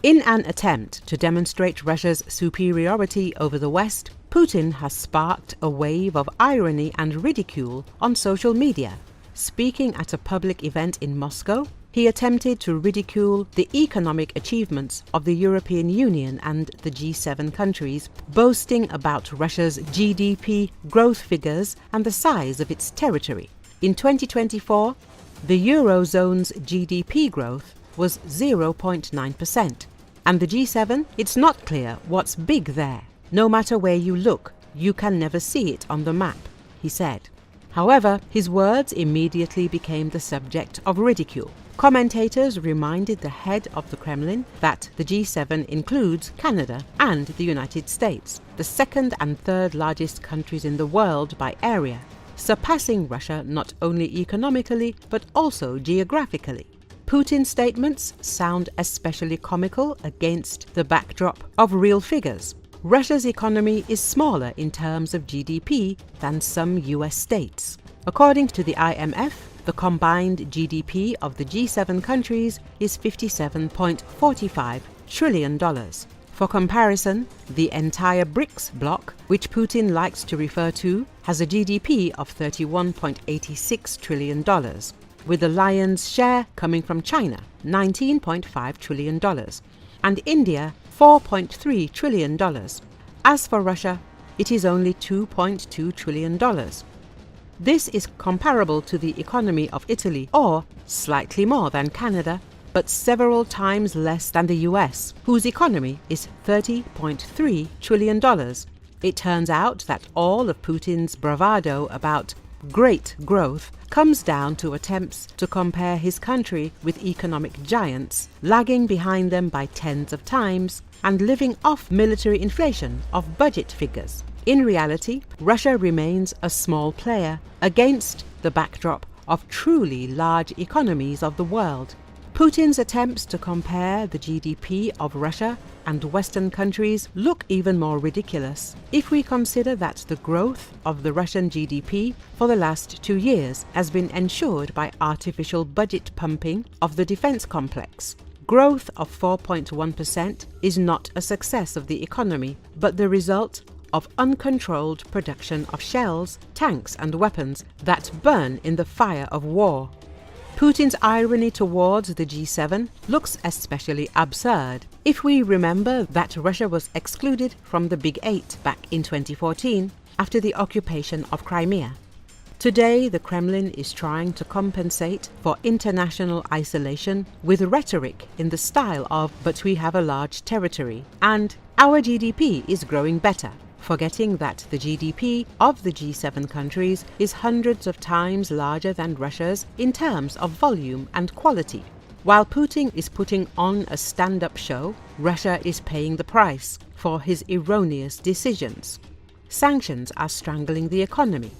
In an attempt to demonstrate Russia's superiority over the West, Putin has sparked a wave of irony and ridicule on social media. Speaking at a public event in Moscow, he attempted to ridicule the economic achievements of the European Union and the G7 countries, boasting about Russia's GDP growth figures and the size of its territory. In 2024, the Eurozone's GDP growth was 0.9%. And the G7, it's not clear what's big there. No matter where you look, you can never see it on the map, he said. However, his words immediately became the subject of ridicule. Commentators reminded the head of the Kremlin that the G7 includes Canada and the United States, the second and third largest countries in the world by area, surpassing Russia not only economically but also geographically. Putin's statements sound especially comical against the backdrop of real figures. Russia's economy is smaller in terms of GDP than some US states. According to the IMF, the combined GDP of the G7 countries is $57.45 trillion. For comparison, the entire BRICS bloc, which Putin likes to refer to, has a GDP of $31.86 trillion, with the lion's share coming from China, $19.5 trillion, and India, $4.3 trillion. As for Russia, it is only $2.2 trillion. This is comparable to the economy of Italy, or slightly more than Canada, but several times less than the US, whose economy is $30.3 trillion. It turns out that all of Putin's bravado about great growth comes down to attempts to compare his country with economic giants, lagging behind them by tens of times and living off military inflation of budget figures. In reality, Russia remains a small player against the backdrop of truly large economies of the world. Putin's attempts to compare the GDP of Russia and Western countries look even more ridiculous if we consider that the growth of the Russian GDP for the last 2 years has been ensured by artificial budget pumping of the defense complex. Growth of 4.1% is not a success of the economy, but the result of uncontrolled production of shells, tanks and weapons that burn in the fire of war. Putin's irony towards the G7 looks especially absurd if we remember that Russia was excluded from the Big Eight back in 2014 after the occupation of Crimea. Today, the Kremlin is trying to compensate for international isolation with rhetoric in the style of "but we have a large territory" and "our GDP is growing better," forgetting that the GDP of the G7 countries is hundreds of times larger than Russia's in terms of volume and quality. While Putin is putting on a stand-up show, Russia is paying the price for his erroneous decisions. Sanctions are strangling the economy.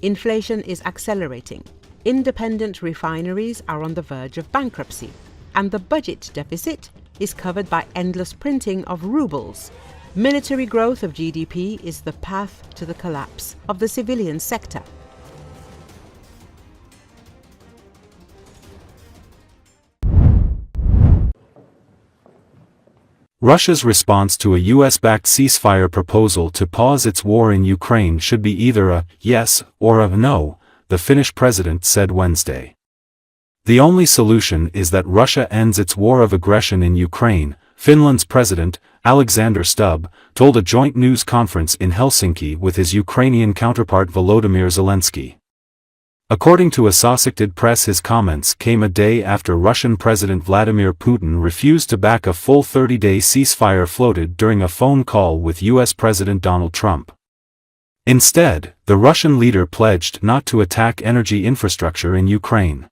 Inflation is accelerating. Independent refineries are on the verge of bankruptcy. And the budget deficit is covered by endless printing of rubles. Military growth of GDP is the path to the collapse of the civilian sector. Russia's response to a US-backed ceasefire proposal to pause its war in Ukraine should be either a yes or a no, the Finnish president said Wednesday. The only solution is that Russia ends its war of aggression in Ukraine, Finland's president, Alexander Stubb, told a joint news conference in Helsinki with his Ukrainian counterpart Volodymyr Zelensky. According to Associated Press, his comments came a day after Russian President Vladimir Putin refused to back a full 30-day ceasefire floated during a phone call with US President Donald Trump. Instead, the Russian leader pledged not to attack energy infrastructure in Ukraine.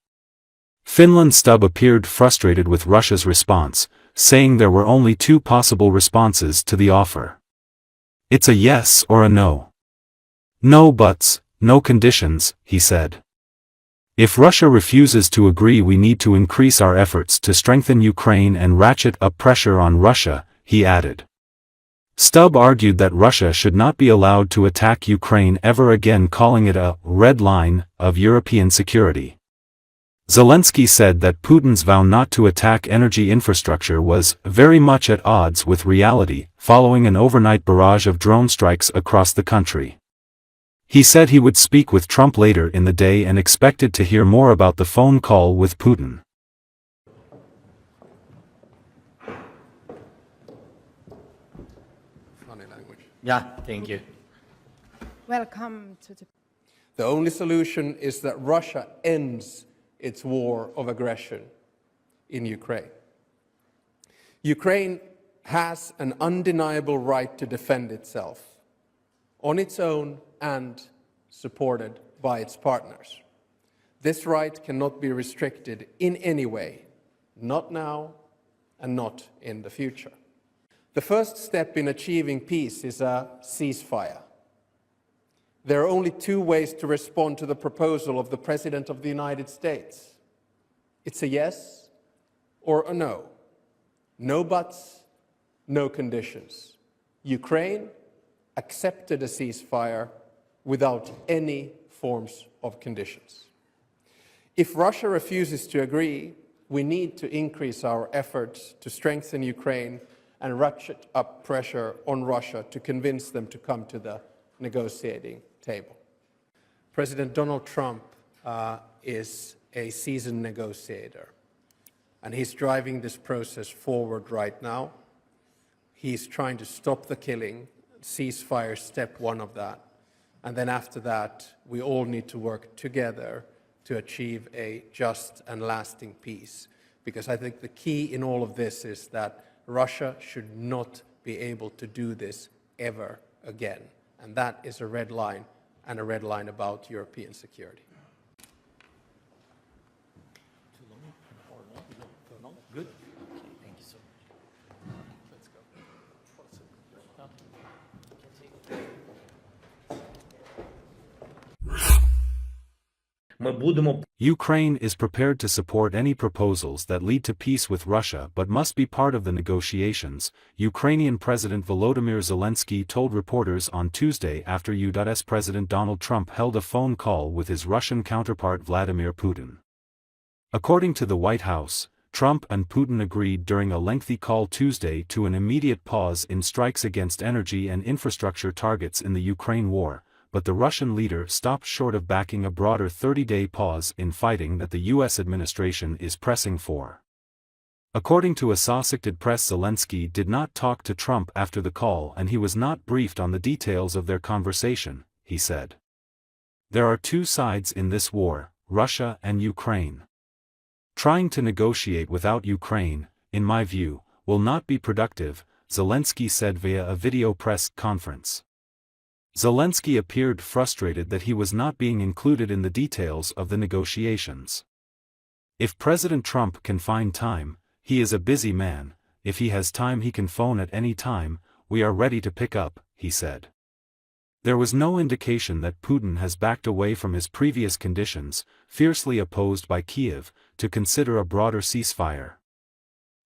Finland's Stubb appeared frustrated with Russia's response, saying there were only two possible responses to the offer. It's a yes or a no. No buts, no conditions, he said. If Russia refuses to agree, we need to increase our efforts to strengthen Ukraine and ratchet up pressure on Russia, he added. Stubb argued that Russia should not be allowed to attack Ukraine ever again, calling it a red line of European security. Zelensky said that Putin's vow not to attack energy infrastructure was very much at odds with reality, following an overnight barrage of drone strikes across the country. He said he would speak with Trump later in the day and expected to hear more about the phone call with Putin. Funny language. Yeah, thank you. Welcome to the... The only solution is that Russia ends its war of aggression in Ukraine. Ukraine has an undeniable right to defend itself on its own and supported by its partners. This right cannot be restricted in any way, not now and not in the future. The first step in achieving peace is a ceasefire. There are only two ways to respond to the proposal of the President of the United States. It's a yes or a no. No buts, no conditions. Ukraine accepted a ceasefire without any forms of conditions. If Russia refuses to agree, we need to increase our efforts to strengthen Ukraine and ratchet up pressure on Russia to convince them to come to the negotiating table. President Donald Trump is a seasoned negotiator, and he's driving this process forward right now. He's trying to stop the killing, ceasefire step one of that, and then after that, we all need to work together to achieve a just and lasting peace. Because I think the key in all of this is that Russia should not be able to do this ever again. And that is a red line, and a red line about European security. Too long or no? Good? Okay, thank you so much. Let's go. Ми будемо Ukraine is prepared to support any proposals that lead to peace with Russia but must be part of the negotiations, Ukrainian President Volodymyr Zelensky told reporters on Tuesday after U.S. President Donald Trump held a phone call with his Russian counterpart Vladimir Putin. According to the White House, Trump and Putin agreed during a lengthy call Tuesday to an immediate pause in strikes against energy and infrastructure targets in the Ukraine war, but the Russian leader stopped short of backing a broader 30-day pause in fighting that the U.S. administration is pressing for. According to Associated Press, Zelensky did not talk to Trump after the call and he was not briefed on the details of their conversation, he said. There are two sides in this war, Russia and Ukraine. Trying to negotiate without Ukraine, in my view, will not be productive, Zelensky said via a video press conference. Zelensky appeared frustrated that he was not being included in the details of the negotiations. If President Trump can find time, he is a busy man, if he has time he can phone at any time, we are ready to pick up, he said. There was no indication that Putin has backed away from his previous conditions, fiercely opposed by Kiev, to consider a broader ceasefire.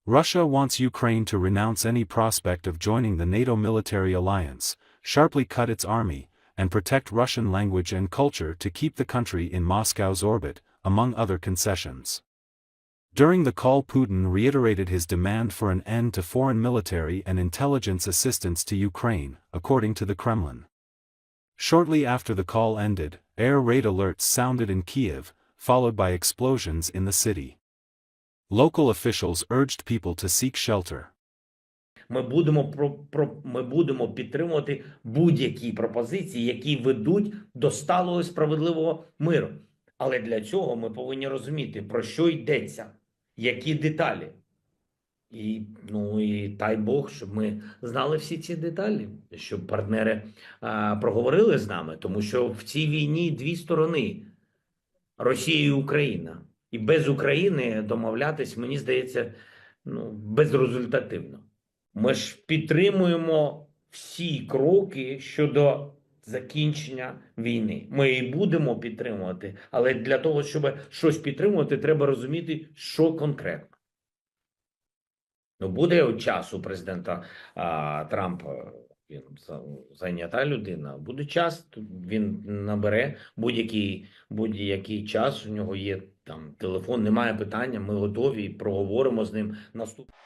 Russia wants Ukraine to renounce any prospect of joining the NATO military alliance, sharply cut its army, and protect Russian language and culture to keep the country in Moscow's orbit, among other concessions. During the call, Putin reiterated his demand for an end to foreign military and intelligence assistance to Ukraine, according to the Kremlin. Shortly after the call ended, air raid alerts sounded in Kiev, followed by explosions in the city. Local officials urged people to seek shelter. Ми будемо підтримувати будь-які пропозиції, які ведуть до сталого і справедливого миру. Але для цього ми повинні розуміти, про що йдеться, які деталі. І дай Бог, щоб ми знали всі ці деталі, щоб партнери проговорили з нами, тому що в цій війні дві сторони – Росія і Україна. І без України домовлятись, мені здається, безрезультативно. Ми ж підтримуємо всі кроки щодо закінчення війни. Ми і будемо підтримувати, але для того, щоб щось підтримувати, треба розуміти, що конкретно. Буде час у президента Трампа, він зайнята людина, буде час, він набере будь-який час, у нього є Там телефон, немає питання, ми готові і проговоримо з ним наступного.